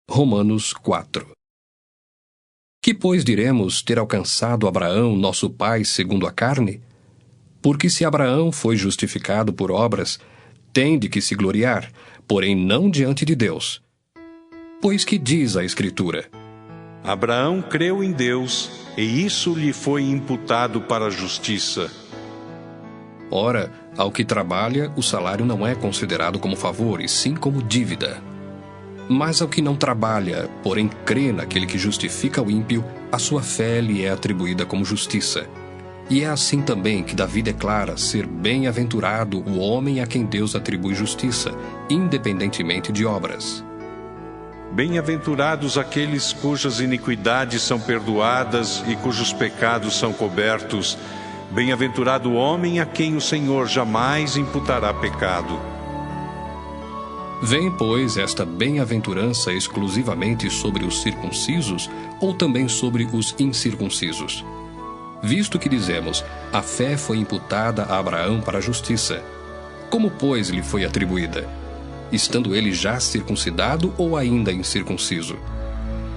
Romanos 4. Que, pois, diremos ter alcançado Abraão, nosso pai, segundo a carne? Porque se Abraão foi justificado por obras, tem de que se gloriar, porém não diante de Deus. Pois que diz a Escritura? Abraão creu em Deus, e isso lhe foi imputado para a justiça. Ora, ao que trabalha, o salário não é considerado como favor, e sim como dívida. Mas ao que não trabalha, porém crê naquele que justifica o ímpio, a sua fé lhe é atribuída como justiça. E é assim também que Davi declara ser bem-aventurado o homem a quem Deus atribui justiça, independentemente de obras. Bem-aventurados aqueles cujas iniquidades são perdoadas e cujos pecados são cobertos. Bem-aventurado o homem a quem o Senhor jamais imputará pecado. Vem, pois, esta bem-aventurança exclusivamente sobre os circuncisos ou também sobre os incircuncisos? Visto que dizemos, a fé foi imputada a Abraão para a justiça. Como, pois, lhe foi atribuída? Estando ele já circuncidado ou ainda incircunciso?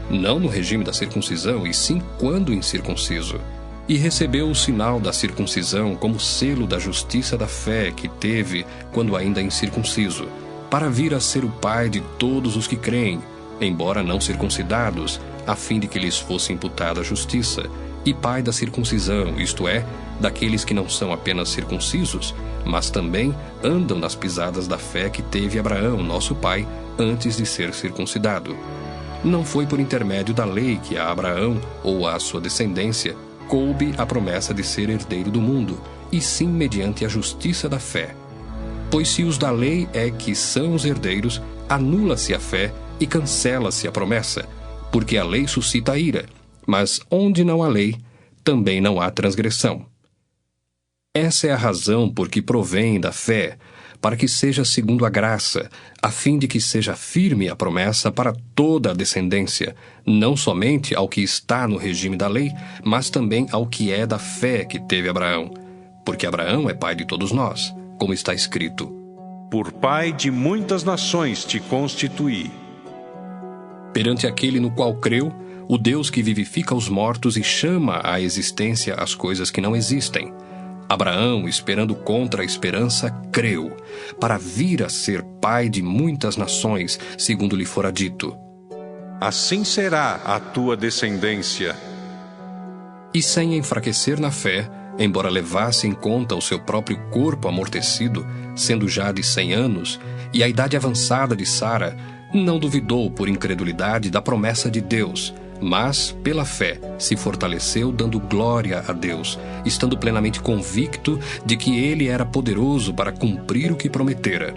Não no regime da circuncisão, e sim quando incircunciso. E recebeu o sinal da circuncisão como selo da justiça da fé que teve quando ainda incircunciso, para vir a ser o pai de todos os que creem, embora não circuncidados, a fim de que lhes fosse imputada a justiça, e pai da circuncisão, isto é, daqueles que não são apenas circuncisos, mas também andam nas pisadas da fé que teve Abraão, nosso pai, antes de ser circuncidado. Não foi por intermédio da lei que a Abraão, ou à sua descendência, coube a promessa de ser herdeiro do mundo, e sim mediante a justiça da fé. Pois se os da lei é que são os herdeiros, anula-se a fé e cancela-se a promessa, porque a lei suscita a ira, mas onde não há lei, também não há transgressão. Essa é a razão por que provém da fé, para que seja segundo a graça, a fim de que seja firme a promessa para toda a descendência, não somente ao que está no regime da lei, mas também ao que é da fé que teve Abraão, porque Abraão é pai de todos nós, como está escrito: Por pai de muitas nações te constituí. Perante aquele no qual creu, o Deus que vivifica os mortos e chama à existência as coisas que não existem. Abraão, esperando contra a esperança, creu, para vir a ser pai de muitas nações, segundo lhe fora dito: Assim será a tua descendência. E sem enfraquecer na fé, embora levasse em conta o seu próprio corpo amortecido, sendo já de 100 anos, e a idade avançada de Sara, não duvidou por incredulidade da promessa de Deus, mas, pela fé, se fortaleceu dando glória a Deus, estando plenamente convicto de que ele era poderoso para cumprir o que prometera.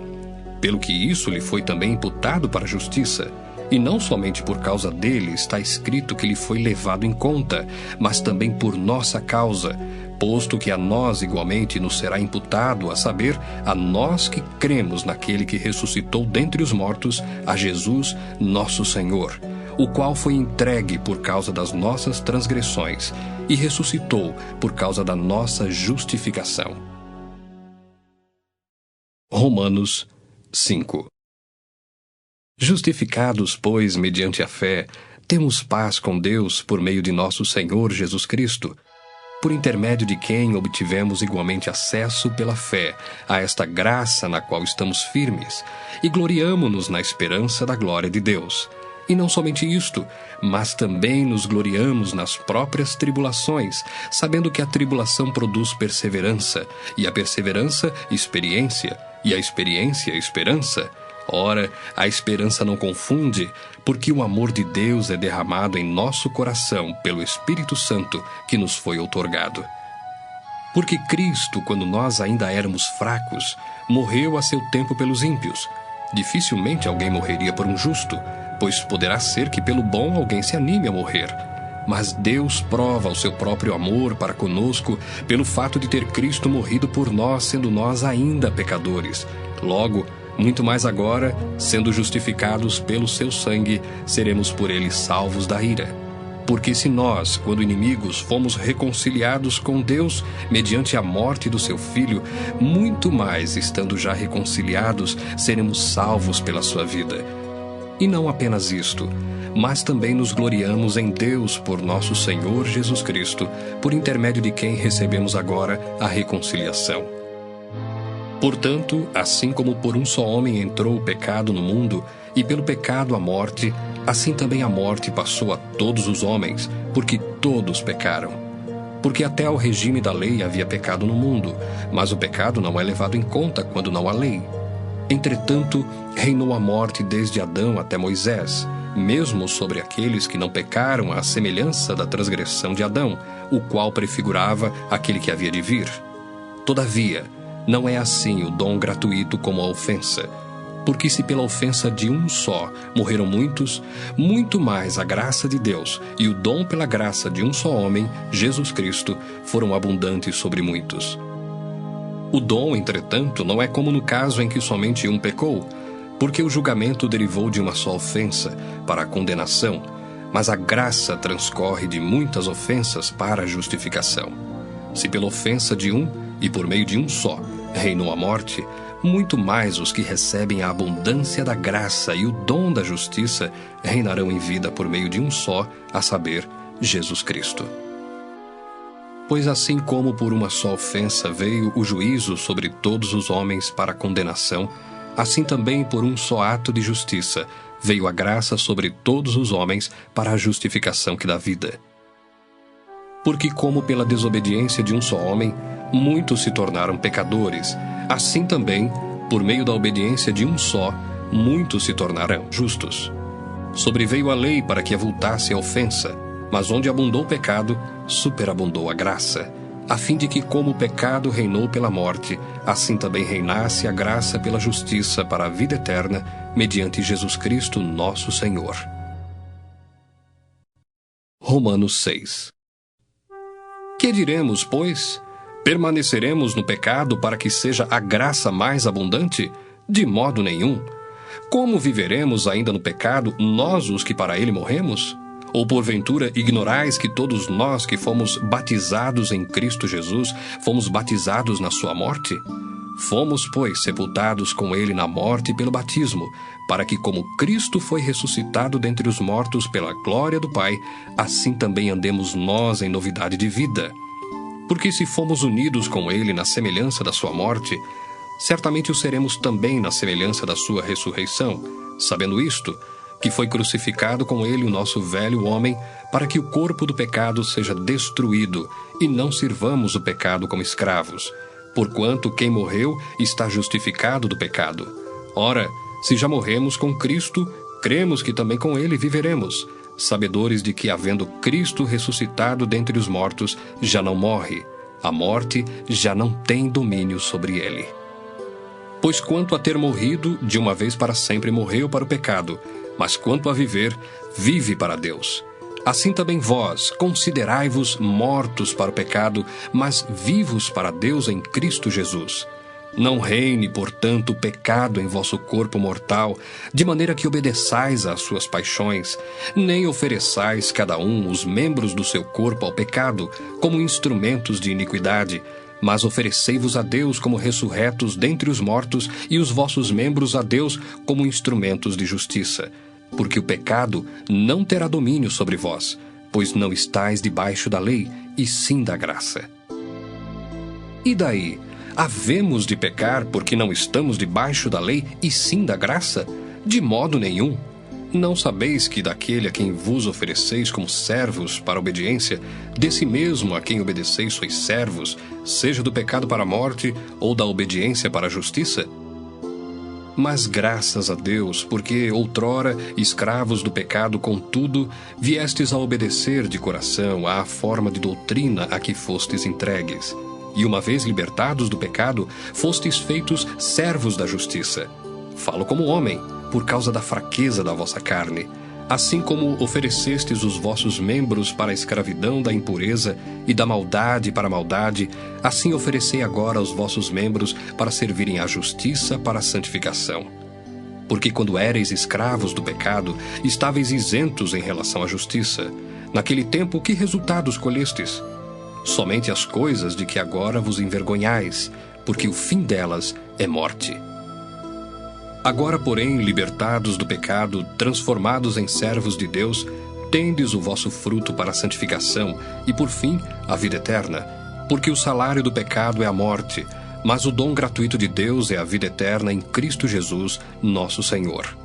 Pelo que isso lhe foi também imputado para a justiça. E não somente por causa dele está escrito que lhe foi levado em conta, mas também por nossa causa, posto que a nós igualmente nos será imputado, a saber, a nós que cremos naquele que ressuscitou dentre os mortos, a Jesus, nosso Senhor, o qual foi entregue por causa das nossas transgressões e ressuscitou por causa da nossa justificação. Romanos 5. Justificados, pois, mediante a fé, temos paz com Deus por meio de nosso Senhor Jesus Cristo, por intermédio de quem obtivemos igualmente acesso pela fé a esta graça na qual estamos firmes, e gloriamo-nos na esperança da glória de Deus. E não somente isto, mas também nos gloriamos nas próprias tribulações, sabendo que a tribulação produz perseverança, e a perseverança, experiência, e a experiência, esperança. Ora, a esperança não confunde, porque o amor de Deus é derramado em nosso coração pelo Espírito Santo que nos foi outorgado. Porque Cristo, quando nós ainda éramos fracos, morreu a seu tempo pelos ímpios. Dificilmente alguém morreria por um justo, pois poderá ser que pelo bom alguém se anime a morrer. Mas Deus prova o seu próprio amor para conosco pelo fato de ter Cristo morrido por nós, sendo nós ainda pecadores. Logo, muito mais agora, sendo justificados pelo seu sangue, seremos por ele salvos da ira. Porque se nós, quando inimigos, fomos reconciliados com Deus mediante a morte do seu Filho, muito mais, estando já reconciliados, seremos salvos pela sua vida. E não apenas isto, mas também nos gloriamos em Deus por nosso Senhor Jesus Cristo, por intermédio de quem recebemos agora a reconciliação. Portanto, assim como por um só homem entrou o pecado no mundo, e pelo pecado a morte, assim também a morte passou a todos os homens, porque todos pecaram. Porque até ao regime da lei havia pecado no mundo, mas o pecado não é levado em conta quando não há lei. Entretanto, reinou a morte desde Adão até Moisés, mesmo sobre aqueles que não pecaram à semelhança da transgressão de Adão, o qual prefigurava aquele que havia de vir. Todavia, não é assim o dom gratuito como a ofensa. Porque se pela ofensa de um só morreram muitos, muito mais a graça de Deus e o dom pela graça de um só homem, Jesus Cristo, foram abundantes sobre muitos. O dom, entretanto, não é como no caso em que somente um pecou, porque o julgamento derivou de uma só ofensa, para a condenação, mas a graça transcorre de muitas ofensas para a justificação. Se pela ofensa de um, e por meio de um só, reinou a morte, muito mais os que recebem a abundância da graça e o dom da justiça reinarão em vida por meio de um só, a saber, Jesus Cristo. Pois assim como por uma só ofensa veio o juízo sobre todos os homens para a condenação, assim também por um só ato de justiça veio a graça sobre todos os homens para a justificação que dá vida. Porque como pela desobediência de um só homem, muitos se tornaram pecadores, assim também, por meio da obediência de um só, muitos se tornarão justos. Sobreveio a lei para que avultasse a ofensa, mas onde abundou o pecado, superabundou a graça, a fim de que, como o pecado reinou pela morte, assim também reinasse a graça pela justiça para a vida eterna, mediante Jesus Cristo nosso Senhor. Romanos 6. Que diremos, pois? Permaneceremos no pecado para que seja a graça mais abundante? De modo nenhum. Como viveremos ainda no pecado, nós os que para ele morremos? Ou porventura ignorais que todos nós que fomos batizados em Cristo Jesus, fomos batizados na sua morte? Fomos, pois, sepultados com ele na morte pelo batismo, para que como Cristo foi ressuscitado dentre os mortos pela glória do Pai, assim também andemos nós em novidade de vida. Porque se fomos unidos com ele na semelhança da sua morte, certamente o seremos também na semelhança da sua ressurreição, sabendo isto, que foi crucificado com ele o nosso velho homem, para que o corpo do pecado seja destruído, e não sirvamos o pecado como escravos. Porquanto quem morreu está justificado do pecado. Ora, se já morremos com Cristo, cremos que também com ele viveremos, sabedores de que, havendo Cristo ressuscitado dentre os mortos, já não morre, a morte já não tem domínio sobre ele. Pois quanto a ter morrido, de uma vez para sempre morreu para o pecado, mas quanto a viver, vive para Deus. Assim também vós, considerai-vos mortos para o pecado, mas vivos para Deus em Cristo Jesus. Não reine, portanto, o pecado em vosso corpo mortal, de maneira que obedeçais às suas paixões, nem ofereçais cada um os membros do seu corpo ao pecado, como instrumentos de iniquidade, mas oferecei-vos a Deus como ressurretos dentre os mortos, e os vossos membros a Deus como instrumentos de justiça. Porque o pecado não terá domínio sobre vós, pois não estáis debaixo da lei, e sim da graça. E daí? Havemos de pecar porque não estamos debaixo da lei, e sim da graça? De modo nenhum. Não sabeis que daquele a quem vos ofereceis como servos para a obediência, desse mesmo a quem obedeceis sois servos, seja do pecado para a morte, ou da obediência para a justiça? Mas graças a Deus, porque outrora, escravos do pecado, contudo, viestes a obedecer de coração à forma de doutrina a que fostes entregues. E uma vez libertados do pecado, fostes feitos servos da justiça. Falo como homem, por causa da fraqueza da vossa carne. Assim como oferecestes os vossos membros para a escravidão da impureza e da maldade para a maldade, assim oferecei agora os vossos membros para servirem à justiça para a santificação. Porque quando éreis escravos do pecado, estáveis isentos em relação à justiça. Naquele tempo, que resultados colhestes? Somente as coisas de que agora vos envergonhais, porque o fim delas é morte. Agora, porém, libertados do pecado, transformados em servos de Deus, tendes o vosso fruto para a santificação e, por fim, a vida eterna. Porque o salário do pecado é a morte, mas o dom gratuito de Deus é a vida eterna em Cristo Jesus, nosso Senhor.